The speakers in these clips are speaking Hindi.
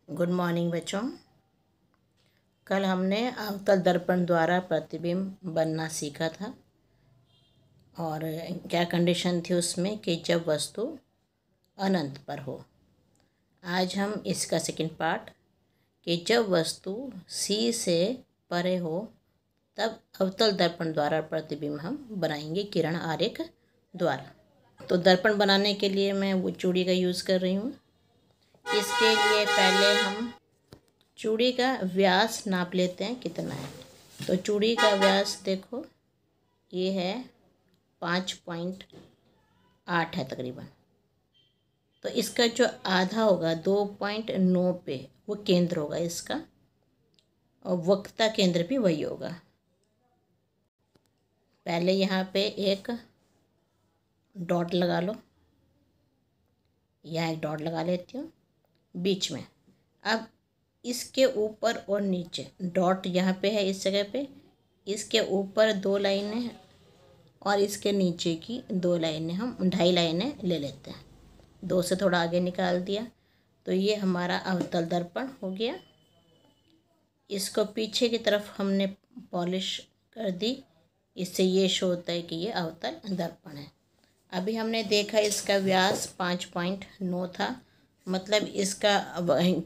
गुड मॉर्निंग बच्चों। कल हमने अवतल दर्पण द्वारा प्रतिबिंब बनना सीखा था और क्या कंडीशन थी उसमें कि जब वस्तु अनंत पर हो। आज हम इसका सेकंड पार्ट कि जब वस्तु सी से परे हो तब अवतल दर्पण द्वारा प्रतिबिंब हम बनाएंगे किरण आरेख द्वारा। तो दर्पण बनाने के लिए मैं वो चूड़ी का यूज़ कर रही हूँ। इसके लिए पहले हम चूड़ी का व्यास नाप लेते हैं कितना है। तो चूड़ी का व्यास देखो ये है 5.8 है तकरीबन। तो इसका जो आधा होगा 2.9 पे वो केंद्र होगा इसका और वक्रता केंद्र भी वही होगा। पहले यहाँ पे एक डॉट लगा लो, यहाँ एक डॉट लगा लेती हूँ बीच में। अब इसके ऊपर और नीचे डॉट यहाँ पे है इस जगह पे, इसके ऊपर 2 लाइनें और इसके नीचे की 2 लाइनें हम 2.5 लाइनें ले लेते हैं। 2 से थोड़ा आगे निकाल दिया तो ये हमारा अवतल दर्पण हो गया। इसको पीछे की तरफ हमने पॉलिश कर दी, इससे ये शो होता है कि ये अवतल दर्पण है। अभी हमने देखा इसका व्यास 5.9 था, मतलब इसका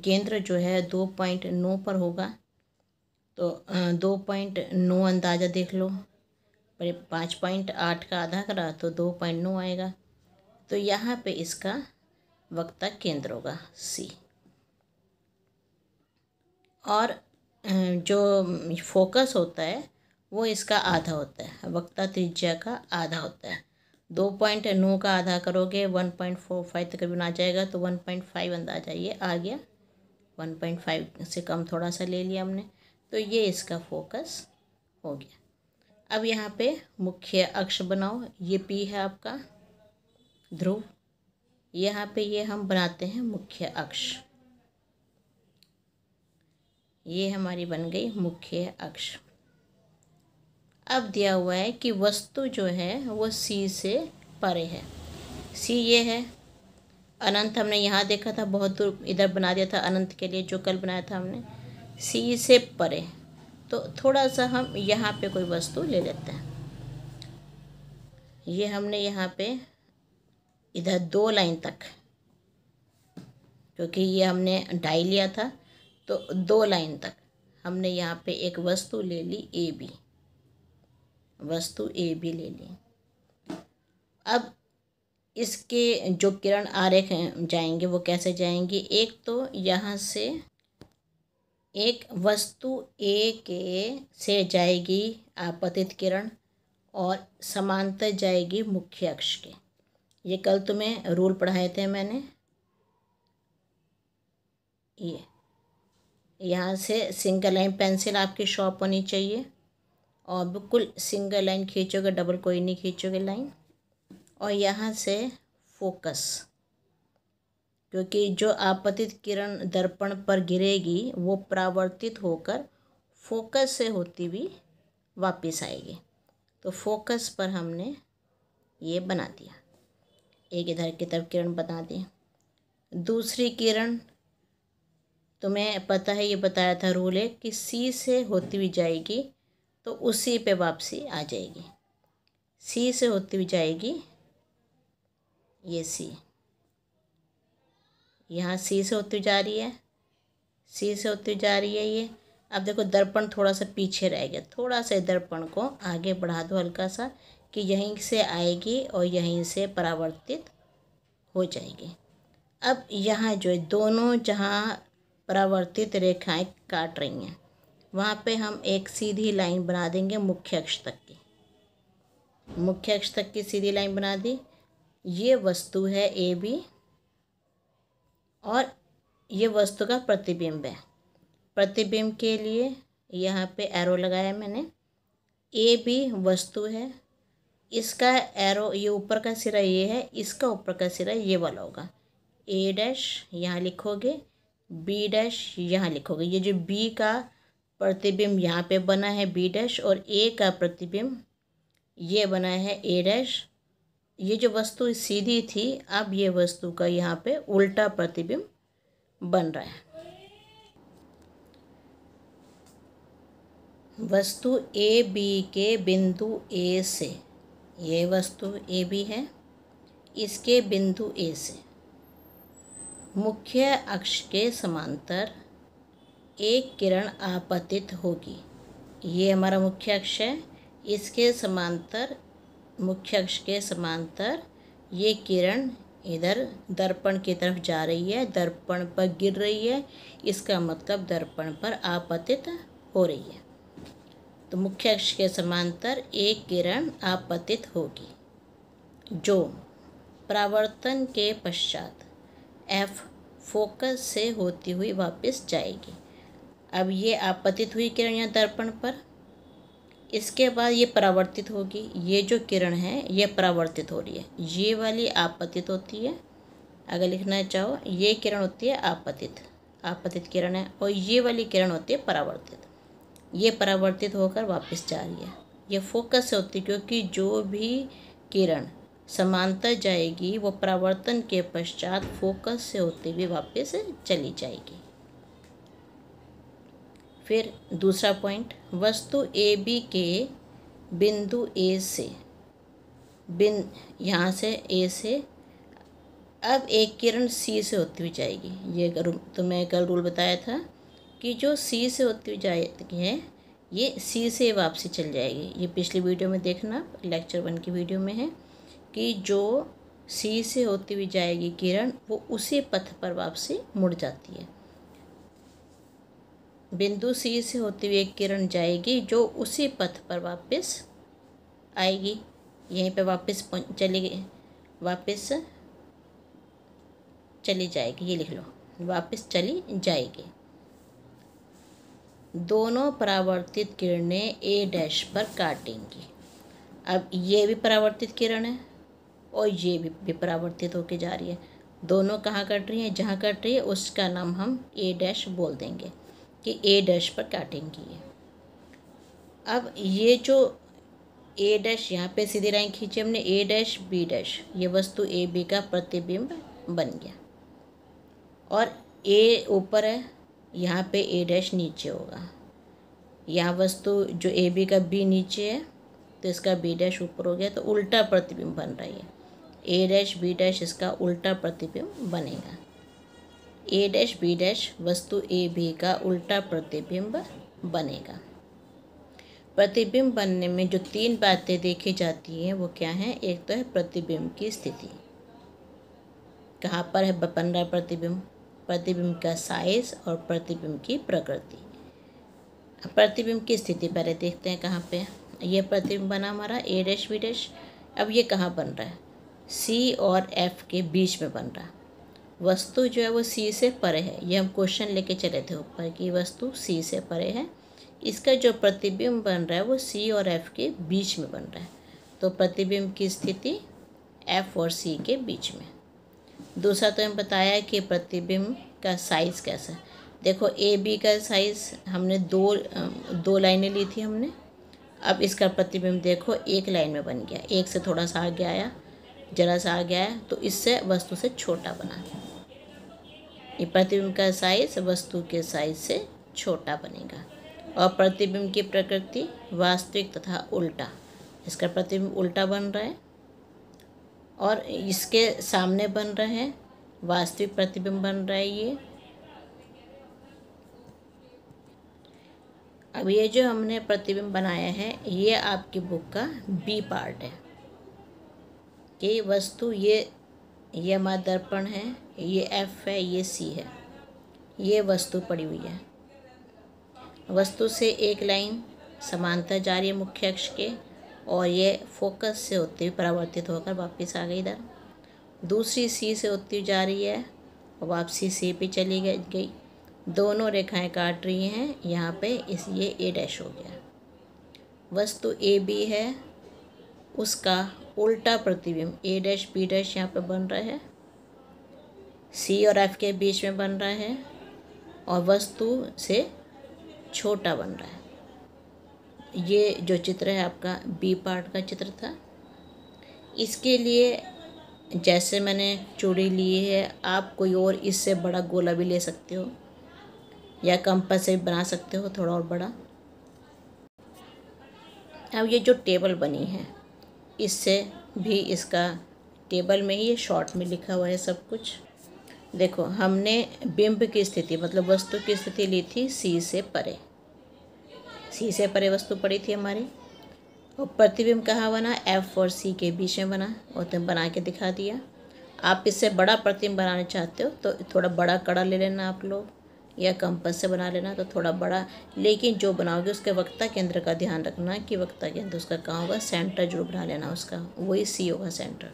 केंद्र जो है 2.9 पर होगा। तो 2.9 अंदाज़ा देख लो, 5.8 का आधा करा तो 2.9 आएगा। तो यहाँ पे इसका वक्रता केंद्र होगा सी। और जो फोकस होता है वो इसका आधा होता है, वक्रता त्रिज्या का आधा होता है। 2.9 का आधा करोगे 1.45 तकरीबन आ जाएगा, तो 1.5 अंदाजा ये आ गया। 1.5 से कम थोड़ा सा ले लिया हमने, तो ये इसका फोकस हो गया। अब यहाँ पे मुख्य अक्ष बनाओ, ये P है आपका ध्रुव, यहाँ पे ये हम बनाते हैं मुख्य अक्ष। ये हमारी बन गई मुख्य अक्ष। अब दिया हुआ है कि वस्तु जो है वो सी से परे है। सी ये है, अनंत हमने यहाँ देखा था, बहुत दूर इधर बना दिया था अनंत के लिए जो कल बनाया था हमने। सी से परे, तो थोड़ा सा हम यहाँ पे कोई वस्तु ले लेते हैं। ये हमने यहाँ पे इधर 2 लाइन तक, क्योंकि ये हमने 2.5 लिया था तो 2 लाइन तक हमने यहाँ पे एक वस्तु ले ली ए बी, वस्तु ए बी ले ली। अब इसके जो किरण आरेख जाएंगे वो कैसे जाएंगे, एक तो यहाँ से एक वस्तु ए के से जाएगी आपतित किरण और समांतर जाएगी मुख्य अक्ष के। ये कल तुम्हें रूल पढ़ाए थे मैंने। ये यहाँ से सिंगल लाइन पेंसिल आपकी शॉर्प होनी चाहिए और बिल्कुल सिंगल लाइन खींचोगे, डबल कोई नहीं खींचोगे लाइन। और यहाँ से फोकस, क्योंकि जो आपतित किरण दर्पण पर गिरेगी वो परावर्तित होकर फोकस से होती हुई वापस आएगी। तो फोकस पर हमने ये बना दिया, एक इधर की तरफ किरण बना दी। दूसरी किरण तुम्हें पता है, ये बताया था रूल है कि सी से होती हुई जाएगी तो उसी पे वापसी आ जाएगी। सी से होती हुई जाएगी, ये सी, यहाँ सी से होती जा रही है, सी से होती जा रही है ये। अब देखो दर्पण थोड़ा सा पीछे रह गया, थोड़ा सा दर्पण को आगे बढ़ा दो हल्का सा कि यहीं से आएगी और यहीं से परावर्तित हो जाएगी। अब यहाँ जो है दोनों जहाँ परावर्तित रेखाएं काट रही हैं वहाँ पे हम एक सीधी लाइन बना देंगे मुख्य अक्ष तक की। मुख्य अक्ष तक की सीधी लाइन बना दी। ये वस्तु है ए बी और ये वस्तु का प्रतिबिंब है। प्रतिबिंब के लिए यहाँ पे एरो लगाया मैंने। ए बी वस्तु है, इसका एरो ये ऊपर का सिरा ये है, इसका ऊपर का सिरा ये वाला होगा। ए डैश यहाँ लिखोगे, बी डैश यहाँ लिखोगे। ये जो बी का प्रतिबिंब यहाँ पे बना है बी डैश और ए का प्रतिबिंब ये बना है ए डैश। ये जो वस्तु सीधी थी, अब ये वस्तु का यहाँ पे उल्टा प्रतिबिंब बन रहा है। वस्तु ए बी के बिंदु ए से, ये वस्तु ए बी है, इसके बिंदु ए से मुख्य अक्ष के समांतर एक किरण आपतित होगी। ये हमारा मुख्य अक्ष है, इसके समांतर, मुख्य अक्ष के समांतर ये किरण इधर दर्पण की तरफ जा रही है, दर्पण पर गिर रही है, इसका मतलब दर्पण पर आपतित हो रही है। तो मुख्य अक्ष के समांतर एक किरण आपतित होगी जो परावर्तन के पश्चात एफ फोकस से होती हुई वापस जाएगी। अब ये आपतित हुई किरण यहाँ दर्पण पर, इसके बाद ये परावर्तित होगी। ये जो किरण है ये परावर्तित हो रही है, ये वाली आपतित होती है। अगर लिखना चाहो, ये किरण होती है आपतित किरण है, और ये वाली किरण होती है परावर्तित। ये परावर्तित होकर वापस जा रही है। ये फोकस से होती है, क्योंकि जो भी किरण समांतर जाएगी वो परावर्तन के पश्चात फोकस से होते हुए वापस चली जाएगी। फिर दूसरा पॉइंट, वस्तु ए बी के बिंदु ए से, यहाँ से ए से अब एक किरण सी से होती हुई जाएगी। ये तुम्हें कल रूल बताया था कि जो सी से होती हुई जाएगी है, ये सी से वापसी चल जाएगी। ये पिछली वीडियो में देखना, लेक्चर 1 की वीडियो में है कि जो सी से होती हुई जाएगी किरण, वो उसी पथ पर वापसी मुड़ जाती है। बिंदु सी से होती हुई एक किरण जाएगी जो उसी पथ पर वापस आएगी, यहीं पे वापस चली जाएगी। ये लिख लो, वापस चली जाएगी। दोनों परावर्तित किरणें ए डैश पर काटेंगी। अब ये भी परावर्तित किरण है और ये भी परावर्तित होके जा रही है। दोनों कहाँ कट रही हैं? जहाँ कट रही है उसका नाम हम ए डैश बोल देंगे कि ए डैश पर काटेंगी ये। अब ये जो ए डैश, यहाँ पे सीधी लाइन खींची हमने, ए डैश बी डैश, ये वस्तु ए बी का प्रतिबिंब बन गया। और ए ऊपर है, यहाँ पे ए डैश नीचे होगा। यहाँ वस्तु जो ए बी का बी नीचे है तो इसका बी डैश ऊपर हो गया, तो उल्टा प्रतिबिंब बन रही है। ए डैश बी डैश इसका उल्टा प्रतिबिंब बनेगा। ए डैश बी डैश वस्तु ए बी का उल्टा प्रतिबिंब बनेगा। प्रतिबिंब बनने में जो 3 बातें देखी जाती हैं वो क्या हैं? एक तो है प्रतिबिंब की स्थिति, कहाँ पर है बन रहा है प्रतिबिंब, प्रतिबिंब का साइज और प्रतिबिंब की प्रकृति। प्रतिबिंब की स्थिति पहले देखते हैं कहाँ पे। ये प्रतिबिंब बना हमारा ए डैश बी डैश। अब ये कहाँ बन रहा है? सी और एफ के बीच में बन रहा है। वस्तु जो है वो सी से परे है। ये हम क्वेश्चन लेके चले थे ऊपर कि वस्तु सी से परे है, इसका जो प्रतिबिंब बन रहा है वो सी और एफ के बीच में बन रहा है। तो प्रतिबिंब की स्थिति एफ और सी के बीच में। दूसरा तो हम बताया कि प्रतिबिंब का साइज़ कैसा है। देखो ए बी का साइज़ हमने दो लाइनें ली थी हमने। अब इसका प्रतिबिंब देखो एक लाइन में बन गया, एक से थोड़ा सा आगे आया, जरा सा आगे आया, तो इससे वस्तु से छोटा बना। ये प्रतिबिंब का साइज़ वस्तु के साइज़ से छोटा बनेगा। और प्रतिबिंब की प्रकृति वास्तविक तथा उल्टा, इसका प्रतिबिंब उल्टा बन रहा है और इसके सामने बन रहा है वास्तविक प्रतिबिंब बन रहा है ये। अब ये जो हमने प्रतिबिंब बनाया है ये आपकी बुक का बी पार्ट है कि वस्तु ये हमारा दर्पण है, ये एफ है, ये सी है, ये वस्तु पड़ी हुई है। वस्तु से एक लाइन समांतर जा रही है मुख्य अक्ष के, और ये फोकस से होते हुए परावर्तित होकर वापस आ गई इधर। दूसरी सी से होती हुई जा रही है और वापसी सी पे चली गई। दोनों रेखाएं काट रही हैं यहाँ पे, ये ए डैश हो गया। वस्तु ए बी है, उसका उल्टा प्रतिबिंब ए डैश बी डैश यहाँ पे बन रहा है, सी और एफ के बीच में बन रहा है और वस्तु से छोटा बन रहा है। ये जो चित्र है आपका बी पार्ट का चित्र था। इसके लिए जैसे मैंने चूड़ी ली है, आप कोई और इससे बड़ा गोला भी ले सकते हो या कंपास से बना सकते हो थोड़ा और बड़ा। अब ये जो टेबल बनी है इससे भी, इसका टेबल में ही ये शॉर्ट में लिखा हुआ है सब कुछ। देखो हमने बिंब की स्थिति मतलब वस्तु की स्थिति ली थी सी से परे, सी से परे वस्तु पड़ी थी हमारी। और प्रतिबिंब कहाँ बना, एफ और सी के बीच में बना, और तुम बना के दिखा दिया। आप इससे बड़ा प्रतिबिंब बनाना चाहते हो तो थोड़ा बड़ा कड़ा ले लेना आप लोग, या कंपास से बना लेना तो थोड़ा बड़ा। लेकिन जो बनाओगे उसके वक्ता केंद्र का ध्यान रखना कि वक्ता केंद्र उसका कहाँ होगा, सेंटर जरूर बना लेना उसका, वही सी होगा सेंटर।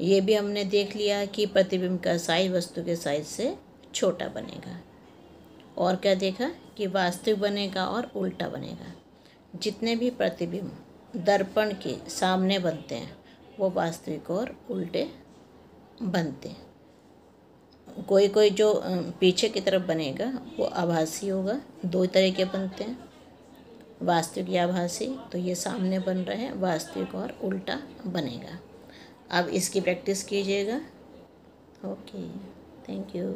ये भी हमने देख लिया कि प्रतिबिंब का साइज वस्तु के साइज से छोटा बनेगा। और क्या देखा कि वास्तविक बनेगा और उल्टा बनेगा। जितने भी प्रतिबिंब दर्पण के सामने बनते हैं वो वास्तविक और उल्टे बनते हैं। कोई कोई जो पीछे की तरफ बनेगा वो आभासी होगा। दो तरह के बनते हैं, वास्तविक या आभासी। तो ये सामने बन रहा है, वास्तविक और उल्टा बनेगा। अब इसकी प्रैक्टिस कीजिएगा। Okay, thank you.